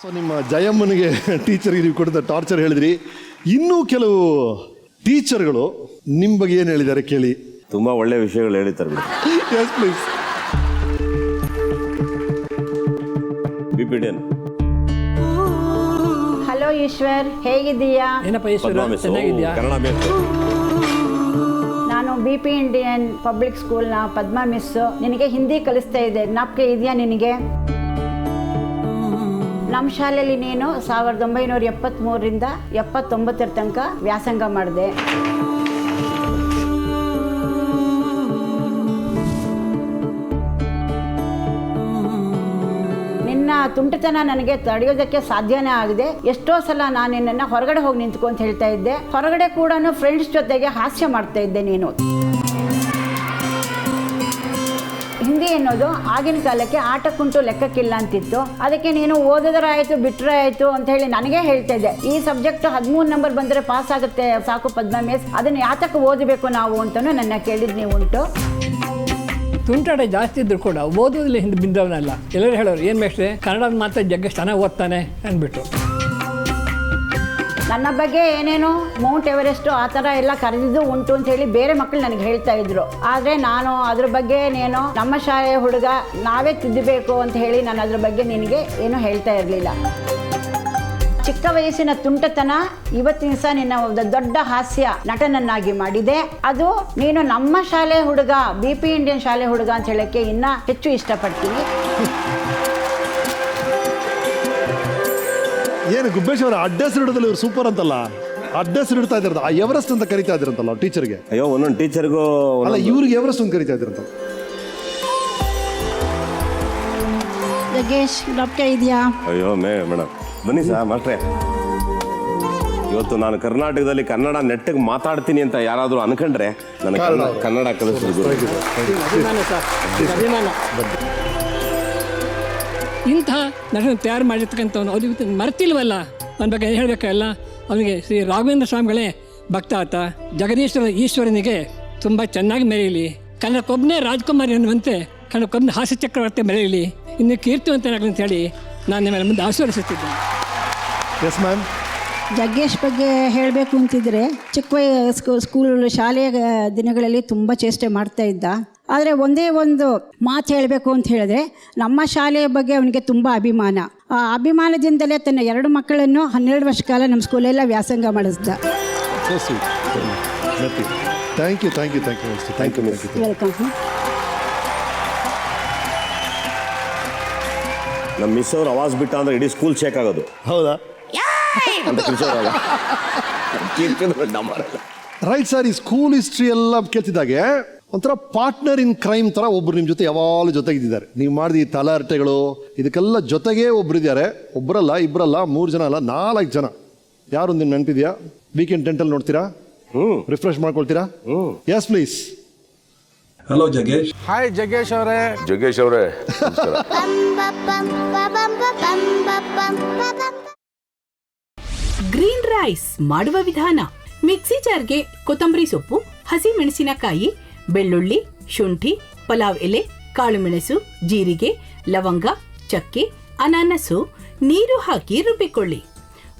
So ನಿಮ್ಮ ಜಯಮ್ಮನಿಗೆ ಟೀಚರ್ಗೆ ನೀವು ಕೊಡಿದ torture ಹೇಳಿದ್ರಿ. ಇನ್ನೂ ಕೆಲವು ಟೀಚರ್ಗಳು ನಿಮ್ಮ ಬಗ್ಗೆ ಏನು ಹೇಳಿದ್ದಾರೆ ಕೇಳಿ. ತುಂಬಾ ಒಳ್ಳೆ ವಿಷಯಗಳು ಹೇಳಿದ್ದಾರೆ. Yes please. ಬಿಪಿಡಿಎನ್. ಹಲೋ ಈಶ್ವರ್, ಹೇಗಿದ್ದೀಯಾ? ಏನಪ್ಪ ಈಶ್ವರ, ಚೆನ್ನಾಗಿದ್ಯಾ? ಕನ್ನಡ ಮಿಸ್. ನಾನು BP ಇಂಡಿಯನ್ ಪಬ್ಲಿಕ್ ಸ್ಕೂಲ್ನ ಪದ್ಮಾ ಮಿಸ್. ನಿನಗೆ ಹಿಂದಿ ಕಲಿಸ್ತಾ ಇದ್ದೆ, ಜ್ಞಾಪಕ ಇದೆಯಾ ನಿನಗೆ? ನಮ್ಮ ಶಾಲೆಯಲ್ಲಿ ನೀನು 1973ರಿಂದ 79 ತನಕ ವ್ಯಾಸಂಗ ಮಾಡಿದೆ. ನಿನ್ನ ತುಂಟತನ ನನಗೆ ತಡೆಯೋದಕ್ಕೆ ಸಾಧ್ಯನೇ ಆಗಿದೆ. ಎಷ್ಟೋ ಸಲ ನಾನು ನಿನ್ನನ್ನು ಹೊರಗಡೆ ಹೋಗಿ ನಿಂತ್ಕೊ ಅಂತ ಹೇಳ್ತಾ ಇದ್ದೆ. ಹೊರಗಡೆ ಕೂಡ ಫ್ರೆಂಡ್ಸ್ ಜೊತೆಗೆ ಹಾಸ್ಯ ಮಾಡ್ತಾ ಇದ್ದೆ ನೀನು. ಹಿಂದಿ ಅನ್ನೋದು ಆಗಿನ ಕಾಲಕ್ಕೆ ಆಟಕ್ಕುಂಟು ಲೆಕ್ಕಕ್ಕಿಲ್ಲ ಅಂತಿತ್ತು. ಅದಕ್ಕೆ ನೀನು ಓದಿದ್ರೆ ಆಯಿತು ಬಿಟ್ಟರೆ ಆಯಿತು ಅಂತ ಹೇಳಿ ನನಗೆ ಹೇಳ್ತಾ ಇದ್ದೆ. ಈ ಸಬ್ಜೆಕ್ಟ್ 13 ನಂಬರ್ ಬಂದರೆ ಪಾಸ್ ಆಗುತ್ತೆ ಸಾಕು ಪದ್ಮಾ ಮಿಸ್, ಅದನ್ನು ಯಾತಕ್ಕೆ ಓದಬೇಕು ನಾವು ಅಂತಲೂ ನನ್ನ ಕೇಳಿದ್ ನೀವು ಉಂಟು. ತುಂಟಾಟ ಜಾಸ್ತಿ ಇದ್ರು ಕೂಡ ಓದೋದ್ರಲ್ಲಿ ಹಿಂದೆ ಬಿದ್ದವನಲ್ಲ. ಎಲ್ಲರೂ ಹೇಳೋರು ಏನು ಮೇಷ್ಟ್ರೆ ಕನ್ನಡದ ಮಾತ್ರ ಜಗ್ಗಷ್ಟು ಚೆನ್ನಾಗಿ ಓದ್ತಾನೆ ಅಂದ್ಬಿಟ್ಟು. ನನ್ನ ಬಗ್ಗೆ ಏನೇನು ಮೌಂಟ್ ಎವರೆಸ್ಟು ಆ ಥರ ಎಲ್ಲ ಕರೆದಿದ್ದು ಉಂಟು ಅಂತ ಹೇಳಿ ಬೇರೆ ಮಕ್ಕಳು ನನಗೆ ಹೇಳ್ತಾ ಇದ್ರು. ಆದರೆ ನಾನು ಅದ್ರ ಬಗ್ಗೆ ಏನು ನಮ್ಮ ಶಾಲೆಯ ಹುಡುಗ ನಾವೇ ತಿದ್ದಬೇಕು ಅಂತ ಹೇಳಿ ನಾನು ಅದ್ರ ಬಗ್ಗೆ ನಿನಗೆ ಏನು ಹೇಳ್ತಾ ಇರಲಿಲ್ಲ. ಚಿಕ್ಕ ವಯಸ್ಸಿನ ತುಂಟತನ ಇವತ್ತಿನ ದಿವಸ ನಿನ್ನ ಒಂದು ದೊಡ್ಡ ಹಾಸ್ಯ ನಟನನ್ನಾಗಿ ಮಾಡಿದೆ. ಅದು ನೀನು ನಮ್ಮ ಶಾಲೆ ಹುಡುಗ, BP ಇಂಡಿಯನ್ ಶಾಲೆ ಹುಡುಗ ಅಂತ ಹೇಳೋಕ್ಕೆ ಇನ್ನೂ ಹೆಚ್ಚು ಇಷ್ಟಪಡ್ತೀನಿ. ಏನು ಗುಬ್ಬೇಶ್ ಅವರ ಅಡ್ಡೆಸರಿಡೋದಲ್ಲಿ ಇವ್ರು ಸೂಪರ್ ಅಂತಲ್ಲ, ಅಡ್ಡೆಸರಿಡ್ತಾ ಇದ್ದಾರ. ಆ ಎವರೆಸ್ಟ್ ಅಂತ ಕರಿತಾ ಇದ್ರಂತಲ್ಲ ಟೀಚರ್ಗೆ. ಅಯ್ಯೋ ಒಂದೊಂದು ಟೀಚರ್ಗೂ ಅಲ್ಲ, ಇವ್ರಿಗೆ ಎವರೆಸ್ಟ್ ಅಂತ ಕರಿತಾ ಇದ್ರಂತ. ಜಗ್ಗೇಶ್ ಜ್ಞಾಪಕ ಇದೆಯಾ? ಅಯ್ಯೋ ಮೇಡಮ್ ಬನ್ನಿ ಸರ್ ಮಾಸ್ಟ್ರೆ. ಇವತ್ತು ನಾನು ಕರ್ನಾಟಕದಲ್ಲಿ ಕನ್ನಡ ನೆಟ್ಟಿಗೆ ಮಾತಾಡ್ತೀನಿ ಅಂತ ಯಾರಾದರೂ ಅನ್ಕೊಂಡ್ರೆ ನನಗೆ ಕನ್ನಡ ಕಲಿಸ್ಬೋದು. ಇಂಥ ನಟನ ತಯಾರು ಮಾಡಿರ್ತಕ್ಕಂಥವನು ಅವ್ರಿಗೆ ಮರ್ತಿಲ್ವಲ್ಲ. ಅವನ ಬಗ್ಗೆ ಹೇಳಬೇಕಲ್ಲ. ಅವನಿಗೆ ಶ್ರೀ ರಾಘವೇಂದ್ರ ಸ್ವಾಮಿಗಳೇ ಭಕ್ತ ಆತ. ಜಗದೀಶ್ವರ ಈಶ್ವರನಿಗೆ ತುಂಬ ಚೆನ್ನಾಗಿ ಮೆರೆಯಲಿ. ಕನ್ನಡಕ್ಕೊಬ್ಬನೇ ರಾಜ್ಕುಮಾರಿ ಅನ್ನುವಂತೆ ಕನ್ನಡಕ್ಕೊಬ್ಬನೇ ಹಾಸ್ಯ ಚಕ್ರವರ್ತಿ ಮೆರೆಯಲಿ, ಇನ್ನು ಕೀರ್ತಿವಂತನಾಗಲಿ ಅಂತ ಹೇಳಿ ನಾನು ನಿಮ್ಮ ಮುಂದೆ ಆಶೀರ್ವದಿಸುತ್ತಿದ್ದೇನೆ. Yes ma'am. ಜಗ್ಗೇಶ್ ಬಗ್ಗೆ ಹೇಳಬೇಕು ಅಂತಿದ್ರೆ ಚಿಕ್ಕ ಸ್ಕೂಲ್ ಶಾಲೆಯ ದಿನಗಳಲ್ಲಿ ತುಂಬ ಚೇಷ್ಟೆ ಮಾಡ್ತಾ ಇದ್ದ. ಆದರೆ ಒಂದೇ ಒಂದು ಮಾತು ಹೇಳಬೇಕು ಅಂತ ಹೇಳಿದ್ರೆ ನಮ್ಮ ಶಾಲೆಯ ಬಗ್ಗೆ ಅವನಿಗೆ ತುಂಬ ಅಭಿಮಾನ. ಆ ಅಭಿಮಾನದಿಂದಲೇ ತನ್ನ 2 ಮಕ್ಕಳನ್ನು 12 ವರ್ಷ ಕಾಲ ನಮ್ಮ ಸ್ಕೂಲೆಲ್ಲ ವ್ಯಾಸಂಗ ಮಾಡಿಸ್ದ. Thank you. ವೆಲ್ಕಮ್. ನಮ್ಮ ಮಿಸ್ ಅವ್ರು ಅವಾಜ್ ಬಿಟ್ಟ ಅಂದ್ರೆ ಇಡೀ ಸ್ಕೂಲ್ ಶೇಕ್ ಆಗೋದು. ಹೌದಾ? Right sir. ಈ ಸ್ಕೂಲ್ ಹಿಸ್ಟ್ರಿ ಎಲ್ಲ ಕೇಳ್ತಿದ್ದಾಗೆ ಒಂಥರ ಪಾರ್ಟ್ನರ್ ಇನ್ ಕ್ರೈಮ್ ಥರ ಒಬ್ರು ನಿಮ್ಮ ಜೊತೆ ಯಾವಾಗಲೂ ಜೊತೆಗಿದ್ದಾರೆ. ನೀವು ಮಾಡಿದ ಈ ತಲಾಟೆಗಳು ಇದಕ್ಕೆಲ್ಲ ಜೊತೆಗೇ ಒಬ್ರು ಇದ್ದಾರೆ. ಒಬ್ಬರಲ್ಲ, ಇಬ್ಬರಲ್ಲ, 3 ಜನ ಅಲ್ಲ, 4 ಜನ. ಯಾರು ನಿಮ್ಗೆ ನೆನಪಿದೆಯಾ? ವೀಕೆಂಡ್ ಟೆಂಟಲ್ಲಿ ನೋಡ್ತೀರಾ? ರಿಫ್ರೆಶ್ ಮಾಡ್ಕೊಳ್ತೀರಾ? Yes please. Hello Jaggesh. Hi Jaggesh ಅವರೇ. ಜಗ್ಗೇಶ್ ಅವರೇ ಗ್ರೀನ್ ರೈಸ್ ಮಾಡುವ ವಿಧಾನ: ಮಿಕ್ಸಿ ಜಾರ್ಗೆ ಕೊತ್ತಂಬರಿ ಸೊಪ್ಪು, ಹಸಿ ಮೆಣಸಿನಕಾಯಿ, ಬೆಳ್ಳುಳ್ಳಿ, ಶುಂಠಿ, ಪಲಾವ್ ಎಲೆ, ಕಾಳುಮೆಣಸು, ಜೀರಿಗೆ, ಲವಂಗ, ಚಕ್ಕೆ, ಅನಾನಸು, ನೀರು ಹಾಕಿ ರುಬ್ಬಿಕೊಳ್ಳಿ.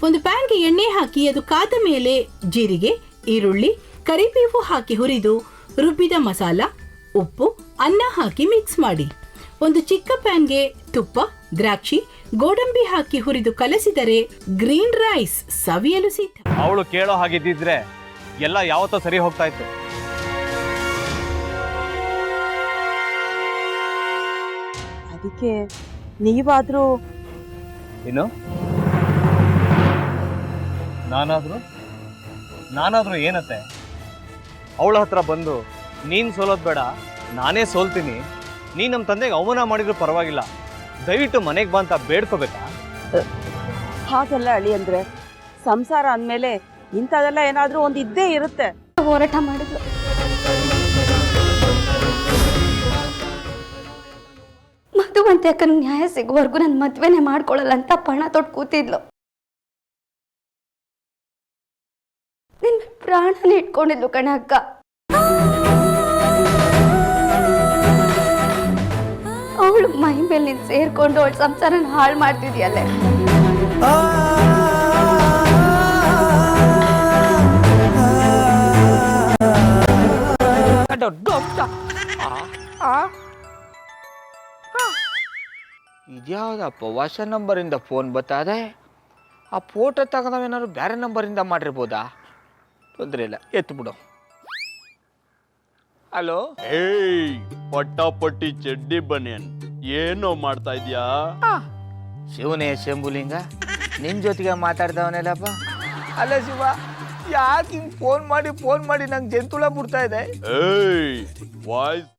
ಒಂದು ಪ್ಯಾನ್ಗೆ ಎಣ್ಣೆ ಹಾಕಿ ಅದು ಕಾದ ಮೇಲೆ ಜೀರಿಗೆ, ಈರುಳ್ಳಿ, ಕರಿಬೇವು ಹಾಕಿ ಹುರಿದು ರುಬ್ಬಿದ ಮಸಾಲ, ಉಪ್ಪು, ಅನ್ನ ಹಾಕಿ ಮಿಕ್ಸ್ ಮಾಡಿ. ಒಂದು ಚಿಕ್ಕ ಪ್ಯಾನ್ಗೆ ತುಪ್ಪ, ದ್ರಾಕ್ಷಿ, ಗೋಡಂಬಿ ಹಾಕಿ ಹುರಿದು ಕಲಸಿದರೆ ಗ್ರೀನ್ ರೈಸ್ ಸವಿಯಲು ಸಿದ್ಧ. ಅವಳು ಕೇಳೋ ಹಾಗಿದ್ದಿದ್ರೆ ಎಲ್ಲ ಯಾವತ್ತೋ ಸರಿ ಹೋಗ್ತಾ ಇತ್ತು. ಅದಕ್ಕೆ ನೀವಾದ್ರೂ ಏನು? ನಾನಾದ್ರೂ ಏನತ್ತೆ? ಅವಳ ಹತ್ರ ಬಂದು ನೀನ್ ಸೋಲೋದ್ ಬೇಡ, ನಾನೇ ಸೋಲ್ತೀನಿ, ನೀ ನಮ್ಮ ತಂದೆಗೆ ಅವಮಾನ ಮಾಡಿದ್ರು ಪರವಾಗಿಲ್ಲ, ದಯವಿಟ್ಟು ಮನೆಗೆ ಬಾ ಅಂತ ಬೇಡ್ಕೋಬೇಕಾ? ಹಾಗೆಲ್ಲ ಅಳಿ ಅಂದ್ರೆ ಸಂಸಾರ ಅಂದಮೇಲೆ ಇಂಥದೆಲ್ಲ ಏನಾದ್ರೂ ಒಂದು ಇದ್ದೇ ಇರುತ್ತೆ. ಹೋರಾಟ ಮಾಡಿದ್ಲು. ಮಧುವಂತೆ ಅಕ್ಕನ ನ್ಯಾಯ ಸಿಗುವವರೆಗೂ ನನ್ನ ಮದ್ವೆನೇ ಮಾಡ್ಕೊಳ್ಳಲ್ಲ ಅಂತ ಪಣ ತೊಟ್ಟು ಕೂತಿದ್ಲು. ನಿನ್ನ ಪ್ರಾಣನೇ ಇಟ್ಕೊಂಡಿದ್ಲು ಕಣೆ ಅಕ್ಕ. ಅವಳು ಮೈ ಮೇಲೆ ನೀನು ಸೇರ್ಕೊಂಡು ಅವಳ ಸಂಸಾರನ ಹಾಳು ಮಾಡ್ತಿದ್ಯಲ್ಲೇ. ದೊಡ್ಡ ಅಂತ ಇದ್ಯಾವುದಪ್ಪ ಹೊಸ ನಂಬರಿಂದ ಫೋನ್ ಬತ್ತದೆ. ಆ ಫೋಟೋ ತಗೊಂಡವೇನಾದ್ರು ಬೇರೆ ನಂಬರಿಂದ ಮಾಡಿರ್ಬೋದಾ? ತೊಂದರೆ ಇಲ್ಲ, ಎತ್ತು ಬಿಡು. ಹಲೋ, ಏಯ್ ಪಟ್ಟಾಪಟ್ಟಿ ಚಡ್ಡಿ ಬನಿಯನ್ ಏನೋ ಮಾಡ್ತಾ ಇದ್ಯಾ? ಶಿವನೇ ಶಂಭುಲಿಂಗ, ನಿನ್ ಜೊತೆಗೆ ಮಾತಾಡ್ದವನೆಲ್ಲಪ್ಪ. ಅಲ್ಲ ಶಿವ, ಯಾಕೆ ಹಿಂಗೆ ಫೋನ್ ಮಾಡಿ ನಂಗೆ ಜಂತುಳ ಬಿಡ್ತಾ ಇದೆ? ಏಯ್ ವಾಯ್ಸ್